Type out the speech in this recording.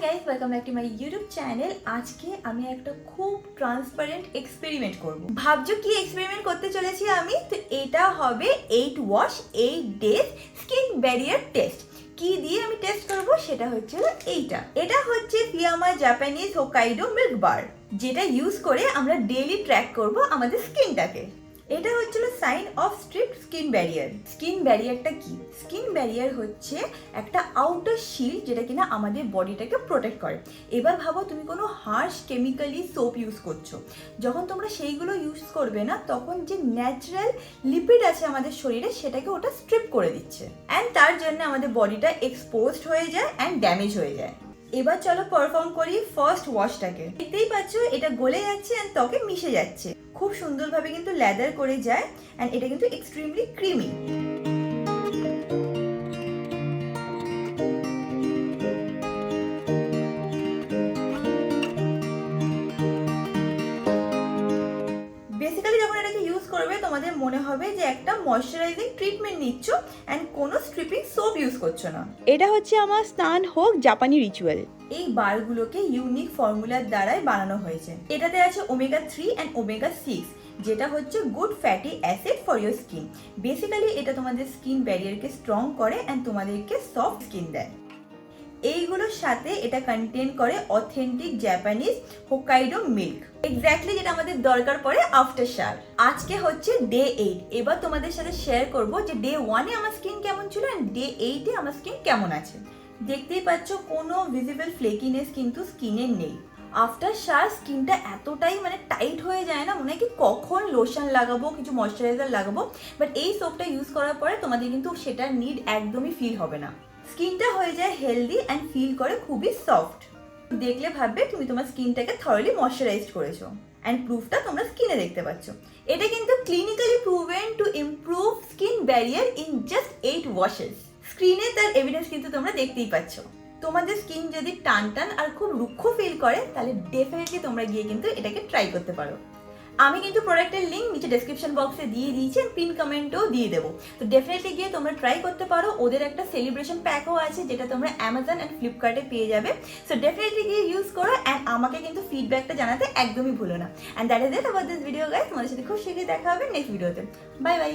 Guys, welcome back to my YouTube channel. আজকে আমি একটা খুব ট্রান্সপারেন্ট এক্সপেরিমেন্ট করব। ভাবছো কি এক্সপেরিমেন্ট করতে চলেছি আমি? তো এটা হবে 8 wash 8 days skin barrier test. কি দিয়ে আমি টেস্ট করব সেটা হচ্ছে এটা হচ্ছে ফিয়ামা জাপানিজ হোকাইডো মিল্ক বার, যেটা ইউজ করে আমরা ডেইলি ট্র্যাক করব আমাদের স্কিনটাকে। এটা হচ্ছিল sign of strict skin barrier. Skin ব্যারিয়ারটা কি? স্কিন ব্যারিয়ার হচ্ছে একটা আউটার শিল্ড যেটা কিনা আমাদের বডিটাকে প্রোটেক্ট করে। এবার ভাবো তুমি কোনো হার্শ কেমিক্যালি সোপ ইউজ করছো, যখন তোমরা সেইগুলো ইউজ করবে না তখন যে ন্যাচারাল লিপিড আছে আমাদের শরীরে সেটাকে ওটা স্ট্রিপ করে দিচ্ছে, অ্যান্ড তার জন্য আমাদের বডিটা এক্সপোজড হয়ে যায় অ্যান্ড ড্যামেজ হয়ে যায়। এবার চলো পারফর্ম করি ফার্স্ট ওয়াশটাকে। দেখতেই পাচ্ছ এটা গলে যাচ্ছে অ্যান্ড ত্বকে মিশে যাচ্ছে, খুব সুন্দরভাবে কিন্তু লেদার করে যায় অ্যান্ড এটা কিন্তু এক্সট্রিমলি ক্রিমি। বেসিক্যালি যখন এটাকে ইউজ করবে তোমাদের মনে হবে যে একটা ময়শ্চারাইজিং ট্রিটমেন্ট নিচ্ছ অ্যান্ড কোনো স্ট্রিপিং সোপ ইউজ করছো না। এটা হচ্ছে আমার স্নান হোক জাপানি রিচুয়াল। এই বারগুলোকে ইউনিক ফর্মুলার দ্বারাই বানানো হয়েছে। এটাতে আছে ওমেগা 3 অ্যান্ড ওমেগা 6, যেটা হচ্ছে good fatty acid for your skin. Basically এটা তোমাদের স্কিন ব্যারিয়ারকে স্ট্রং করে অ্যান্ড তোমাদেরকে সফট স্কিন দেয়। এইগুলোর সাথে এটা কন্টেন করে authentic Japanese Hokkaido milk, exactly যেটা আমাদের দরকার পড়ে আফটার শাওয়ার। আজকে হচ্ছে ডে 8। এবার তোমাদের সাথে শেয়ার করব যে ডে 1-এ আমার স্কিন কেমন ছিল অ্যান্ড ডে 8-এ আমার স্কিন কেমন আছে। দেখতেই পাচ্ছ কোনো ভিজিবল ফ্লেকিনেস কিন্তু স্কিনে নেই। আফটার শাওয়ার স্কিনটা এতটাই টাইট হয়ে যায় না, মনে হয় কি কখন লোশন লাগাবো, কিছু ময়শ্চারাইজার লাগাবো, বাট এই সোপটা ইউজ করার পরে তোমাদের কিন্তু সেটার নিড একদমই ফিল হবে না। স্কিনটা হয়ে যায় হেলদি অ্যান্ড ফিল করে খুবই সফট। দেখলে ভাববে তুমি তোমার স্কিনটাকে থরলি ময়শ্চারাইজড করেছো, অ্যান্ড প্রুফটা তোমরা স্কিনে দেখতে পাচ্ছ। এটা কিন্তু clinically proven to improve skin barrier in just 8 washes. স্ক্রিনে তার এভিডেন্স কিন্তু তোমরা দেখতেই পাচ্ছ। তোমাদের স্কিন যদি টান টান আর খুব রুক্ষ ফিল করে তাহলে ডেফিনেটলি তোমরা গিয়ে কিন্তু এটাকে ট্রাই করতে পারো। আমি কিন্তু প্রোডাক্টের লিঙ্ক নিচে ডেসক্রিপশন বক্সে দিয়ে দিয়েছি, পিন কমেন্টও দিয়ে দেবো। তো ডেফিনেটলি গিয়ে তোমরা ট্রাই করতে পারো। ওদের একটা সেলিব্রেশন প্যাকও আছে যেটা তোমরা অ্যামাজন অ্যান্ড ফ্লিপকার্টে পেয়ে যাবে। সো ডেফিনেটলি গিয়ে ইউজ করো অ্যান্ড আমাকে কিন্তু ফিডব্যাকটা জানাতে একদমই ভুলো না। And that is it about this video guys. তোমাদের সাথে খুব শীঘ্রই দেখা হবে নেক্সট ভিডিওতে। Bye bye.